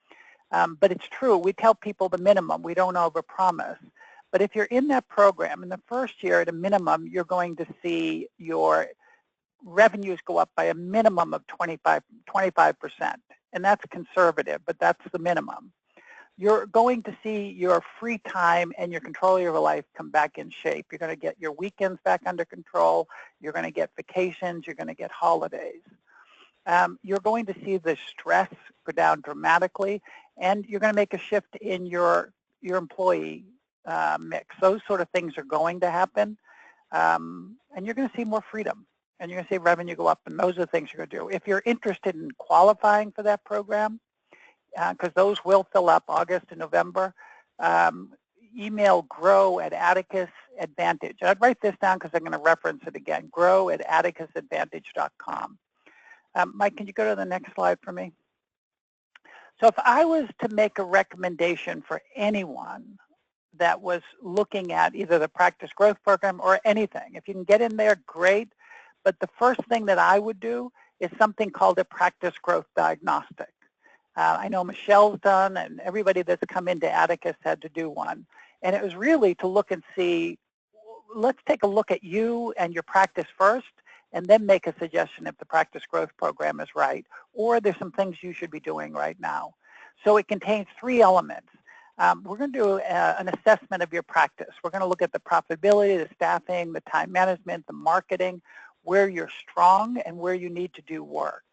But it's true. We tell people the minimum. We don't overpromise. But if you're in that program, in the first year at a minimum, you're going to see your revenues go up by a minimum of 25%. And that's conservative, but that's the minimum. You're going to see your free time and your control of your life come back in shape. You're going to get your weekends back under control. You're going to get vacations. You're going to get holidays. You're going to see the stress go down dramatically, and you're going to make a shift in your employee mix. Those sort of things are going to happen, and you're going to see more freedom, and you're going to see revenue go up, and those are the things you're going to do. If you're interested in qualifying for that program, because those will fill up August and November, email grow@Atticus Advantage. I'd write this down because I'm going to reference it again, grow@atticusadvantage.com. Mike, can you go to the next slide for me? So if I was to make a recommendation for anyone that was looking at either the Practice Growth Program or anything, if you can get in there, great. But the first thing that I would do is something called a Practice Growth Diagnostic. I know Michele's done, and everybody that's come into Atticus had to do one. And it was really to look and see, let's take a look at you and your practice first, and then make a suggestion if the Practice Growth Program is right, or there's some things you should be doing right now. So it contains 3 elements. We're going to do an assessment of your practice. We're going to look at the profitability, the staffing, the time management, the marketing, where you're strong and where you need to do work.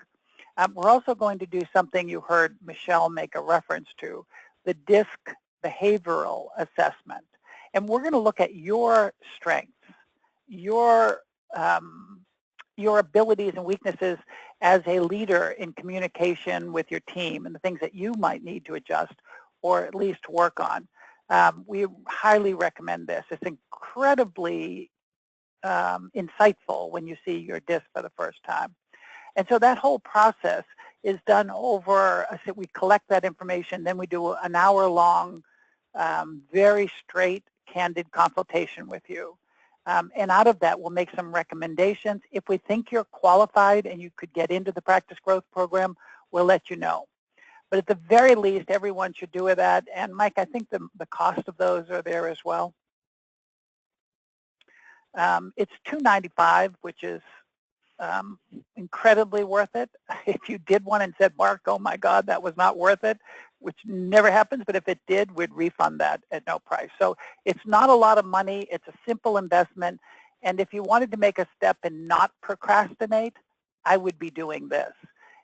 We're also going to do something you heard Michele make a reference to, the DISC behavioral assessment. And we're going to look at your strengths, your abilities and weaknesses as a leader in communication with your team and the things that you might need to adjust or at least work on. We highly recommend this. It's incredibly insightful when you see your DISC for the first time. And so that whole process is done over, so we collect that information, then we do an hour-long, very straight, candid consultation with you. And out of that, we'll make some recommendations. If we think you're qualified and you could get into the Practice Growth Program, we'll let you know. But at the very least, everyone should do that. And Mike, I think the cost of those are there as well. It's $295, which is incredibly worth it. If you did one and said, Mark, oh my God, that was not worth it, which never happens, but if it did, we'd refund that at no price. So it's not a lot of money. It's a simple investment. And if you wanted to make a step and not procrastinate, I would be doing this.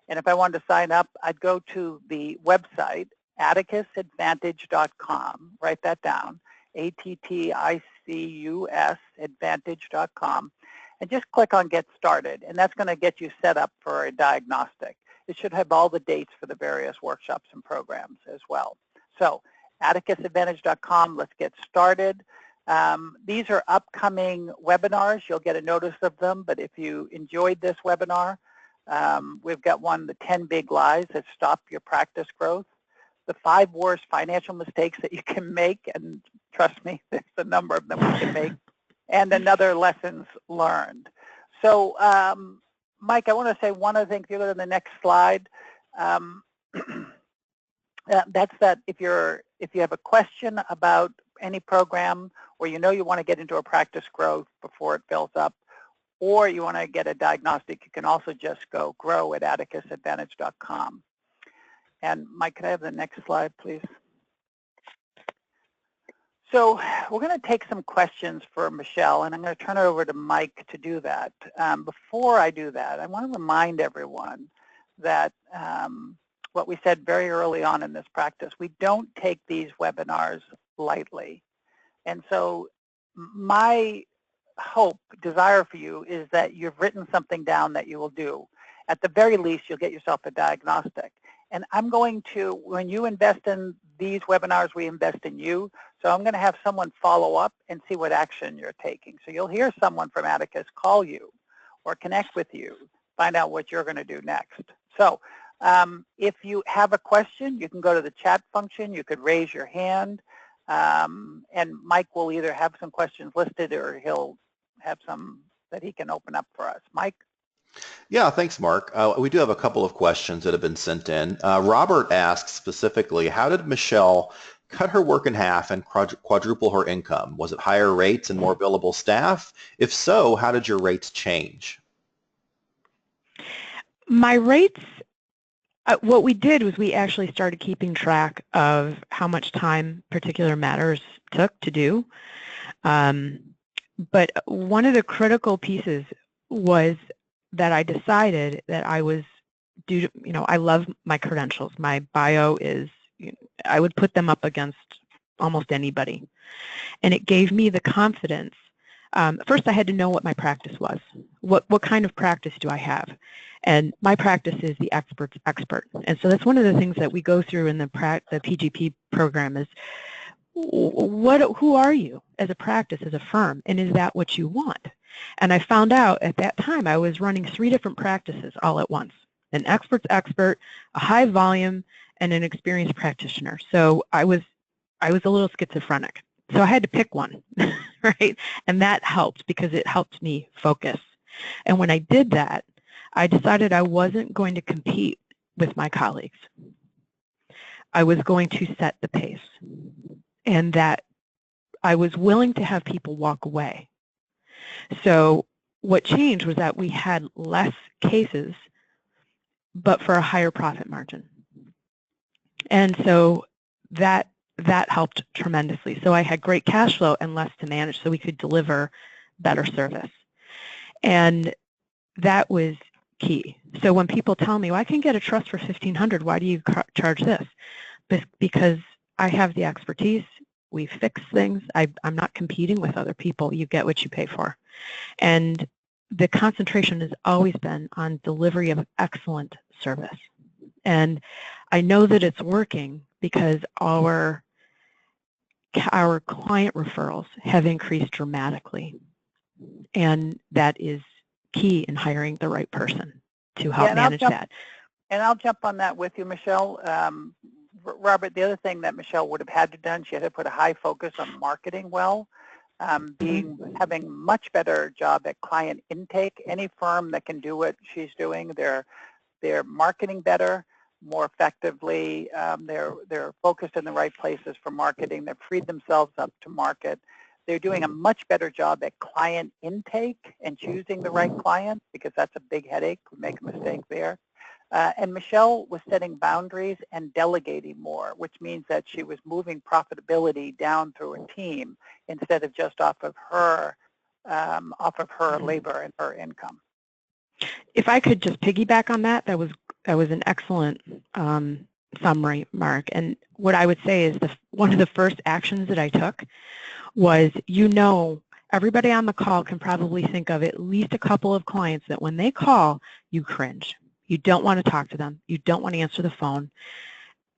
And if I wanted to sign up, I'd go to the website, atticusadvantage.com. Write that down, ATTICUS advantage.com. And just click on Get Started, and that's going to get you set up for a diagnostic. It should have all the dates for the various workshops and programs as well. So atticusadvantage.com, let's get started. These are upcoming webinars. You'll get a notice of them, but if you enjoyed this webinar, we've got one, the 10 Big Lies That Stop Your Practice Growth, the 5 Worst Financial Mistakes That You Can Make, and trust me, there's a number of them we can make, and another Lessons Learned. So Mike, I want to say one other thing. If you go to the next slide, That's that if you have a question about any program, or you want to get into a practice growth before it fills up, or you want to get a diagnostic, you can also just go grow at atticusadvantage.com. And Mike, could I have the next slide, please? So we're going to take some questions for Michele, and I'm going to turn it over to Mike to do that. Before I do that, I want to remind everyone that what we said very early on in this practice, we don't take these webinars lightly. And so my desire for you is that you've written something down that you will do. At the very least, you'll get yourself a diagnostic. And I'm going to, when you invest in these webinars, we invest in you. So I'm going to have someone follow up and see what action you're taking. So you'll hear someone from Atticus call you or connect with you, find out what you're going to do next. So if you have a question, you can go to the chat function. You could raise your hand. And Mike will either have some questions listed or he'll have some that he can open up for us. Mike? Yeah, thanks, Mark. We do have a couple of questions that have been sent in. Robert asks specifically, how did Michele cut her work in half and quadruple her income? Was it higher rates and more billable staff? If so, how did your rates change? My rates, what we did was we actually started keeping track of how much time particular matters took to do. But one of the critical pieces was that I decided that I was I love my credentials. My bio is, I would put them up against almost anybody. And it gave me the confidence. First, I had to know what my practice was. What kind of practice do I have? And my practice is the expert's expert. And so that's one of the things that we go through in the PGP program is, who are you as a practice, as a firm, and is that what you want? And I found out at that time I was running 3 different practices all at once, an expert's expert, a high volume, and an experienced practitioner. So I was a little schizophrenic. So I had to pick one, right? And that helped because it helped me focus. And when I did that, I decided I wasn't going to compete with my colleagues. I was going to set the pace, and that I was willing to have people walk away. So what changed was that we had less cases, but for a higher profit margin. And so that helped tremendously. So I had great cash flow and less to manage, so we could deliver better service. And that was key. So when people tell me, well, I can get a trust for $1,500, why do you charge this? Because I have the expertise. We fix things. I'm not competing with other people. You get what you pay for. And the concentration has always been on delivery of excellent service. And I know that it's working because our client referrals have increased dramatically. And that is key in hiring the right person to help manage that. And I'll jump on that with you, Michele. Robert, the other thing that Michele would have had to done, she had to put a high focus on marketing well, having much better job at client intake. Any firm that can do what she's doing, they're marketing better, more effectively. They're focused in the right places for marketing. They've freed themselves up to market. They're doing a much better job at client intake and choosing the right client, because that's a big headache. We make a mistake there. And Michele was setting boundaries and delegating more, which means that she was moving profitability down through a team instead of just off of her labor and her income. If I could just piggyback on that, that was an excellent summary, Mark. And what I would say is one of the first actions that I took was, everybody on the call can probably think of at least a couple of clients that when they call, you cringe. You don't want to talk to them. You don't want to answer the phone.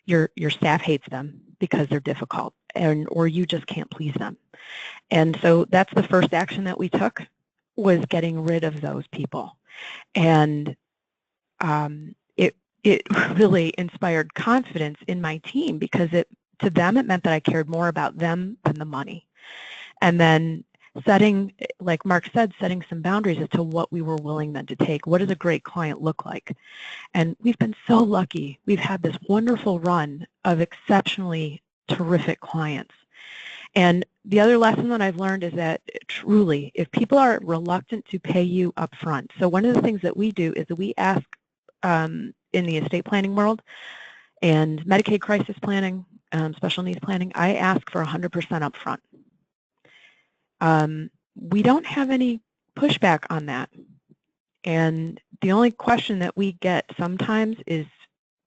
Your staff hates them because they're difficult, or you just can't please them. And so that's the first action that we took, was getting rid of those people. And it really inspired confidence in my team, because to them it meant that I cared more about them than the money. And then setting, like Mark said, setting some boundaries as to what we were willing then to take. What does a great client look like? And we've been so lucky. We've had this wonderful run of exceptionally terrific clients. And the other lesson that I've learned is that truly, if people are reluctant to pay you up front, so one of the things that we do is that we ask in the estate planning world and Medicaid crisis planning, special needs planning, I ask for 100% up front. We don't have any pushback on that. And the only question that we get sometimes is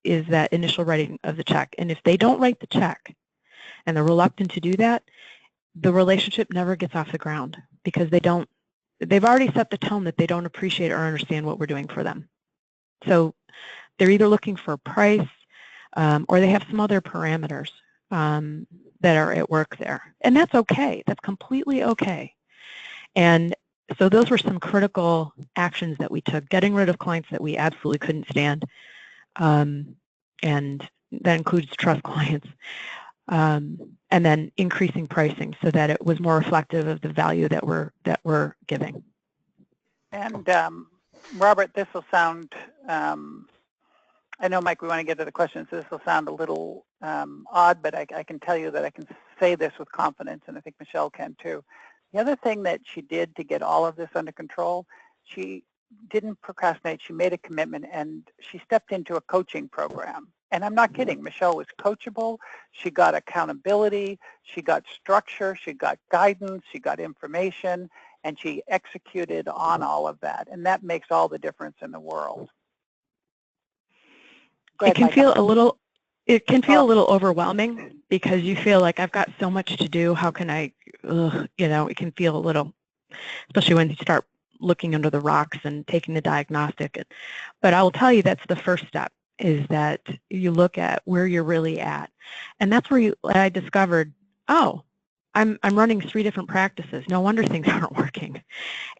that initial writing of the check. And if they don't write the check and they're reluctant to do that, the relationship never gets off the ground because they've already set the tone that they don't appreciate or understand what we're doing for them. So they're either looking for a price or they have some other parameters that are at work there. And that's okay. That's completely okay. And so those were some critical actions that we took, getting rid of clients that we absolutely couldn't stand. And that includes trust clients. And then increasing pricing so that it was more reflective of the value that we're giving. And Robert, this will sound, I know, Mike, we want to get to the questions, so this will sound a little odd, but I can tell you that I can say this with confidence, and I think Michele can too. The other thing that she did to get all of this under control, she didn't procrastinate. She made a commitment, and she stepped into a coaching program. And I'm not kidding. Michele was coachable. She got accountability. She got structure. She got guidance. She got information. And she executed on all of that. And that makes all the difference in the world. Go ahead, it can Mike. feel a little overwhelming because you feel like I've got so much to do. How can I, it can feel a little, especially when you start looking under the rocks and taking the diagnostic. But I will tell you that's the first step, is that you look at where you're really at. And that's where I discovered, oh, I'm running 3 different practices. No wonder things aren't working.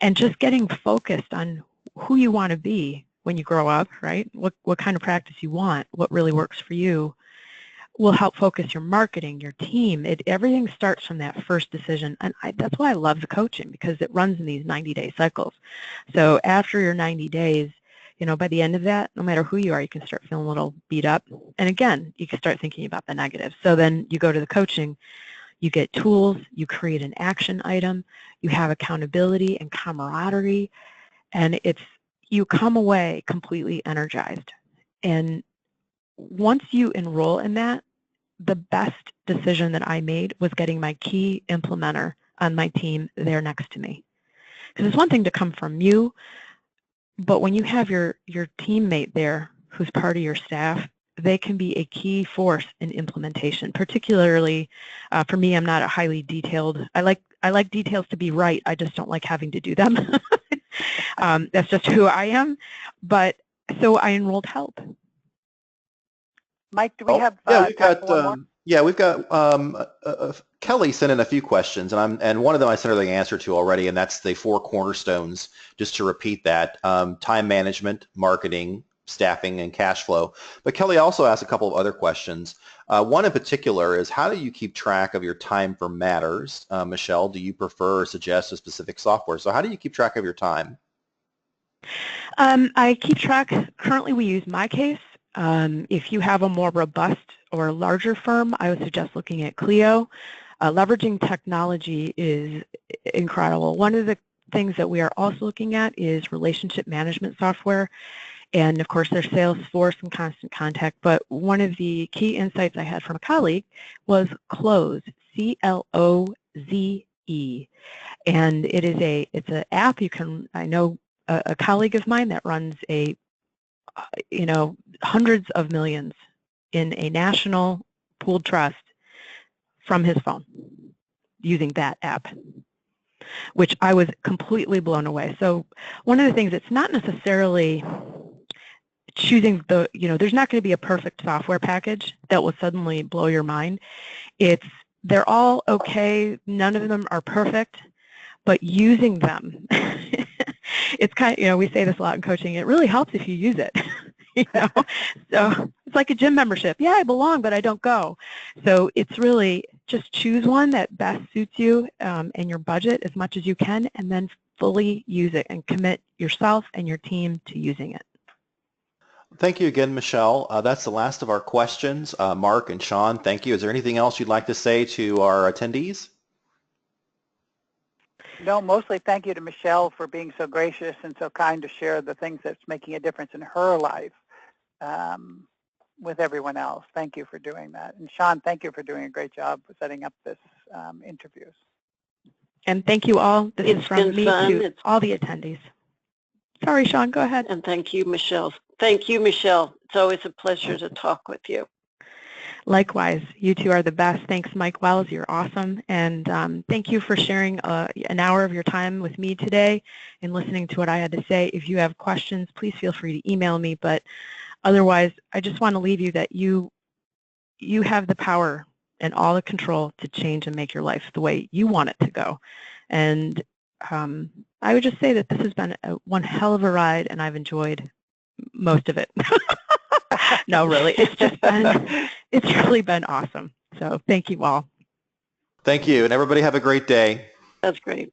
And just getting focused on who you want to be when you grow up, right? What kind of practice you want, what really works for you, will help focus your marketing, your team. Everything starts from that first decision. And that's why I love the coaching, because it runs in these 90-day cycles. So after your 90 days, by the end of that, no matter who you are, you can start feeling a little beat up. And again, you can start thinking about the negatives. So then you go to the coaching, you get tools, you create an action item, you have accountability and camaraderie, and you come away completely energized. And once you enroll in that, the best decision that I made was getting my key implementer on my team there next to me. Because it's one thing to come from you, but when you have your teammate there who's part of your staff, they can be a key force in implementation. Particularly, for me, I'm not a highly detailed. I like details to be right. I just don't like having to do them. That's just who I am. But so I enrolled help. Mike, do we have we've got Kelly sent in a few questions, and one of them I sent her the answer to already, and that's the 4 cornerstones. Just to repeat that: time management, marketing, staffing, and cash flow. But Kelly also asked a couple of other questions. One in particular is, how do you keep track of your time for matters? Michele, do you prefer or suggest a specific software? So how do you keep track of your time? I keep track. Currently, we use MyCase. If you have a more robust or larger firm, I would suggest looking at Clio. Leveraging technology is incredible. One of the things that we are also looking at is relationship management software. And of course, there's Salesforce and Constant Contact. But one of the key insights I had from a colleague was Cloze, C-L-O-Z-E. And it's an app I know a colleague of mine that runs hundreds of millions in a national pooled trust from his phone using that app, which I was completely blown away. So one of the things, it's not necessarily choosing there's not going to be a perfect software package that will suddenly blow your mind. They're all okay. None of them are perfect, but using them, it's kind of, we say this a lot in coaching, it really helps if you use it. you know? So it's like a gym membership. Yeah, I belong, but I don't go. So it's really just choose one that best suits you and your budget as much as you can, and then fully use it and commit yourself and your team to using it. Thank you again, Michele. That's the last of our questions. Mark and Sean, thank you. Is there anything else you'd like to say to our attendees? No, mostly thank you to Michele for being so gracious and so kind to share the things that's making a difference in her life with everyone else. Thank you for doing that. And Sean, thank you for doing a great job with setting up this interviews. And thank you all. This It's is from been me fun. to all the attendees. Sorry, Sean, go ahead. And thank you, Michele. Thank you, Michele. It's always a pleasure to talk with you. Likewise, you two are the best. Thanks, Mike Wells. You're awesome. And thank you for sharing an hour of your time with me today and listening to what I had to say. If you have questions, please feel free to email me. But otherwise, I just want to leave you that you have the power and all the control to change and make your life the way you want it to go. And I would just say that this has been one hell of a ride, and I've enjoyed most of it. No, really, it's really been awesome. So thank you all. Thank you, and everybody have a great day. That's great.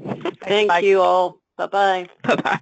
Thanks, Thank Mike. you all. Bye-bye. Bye-bye.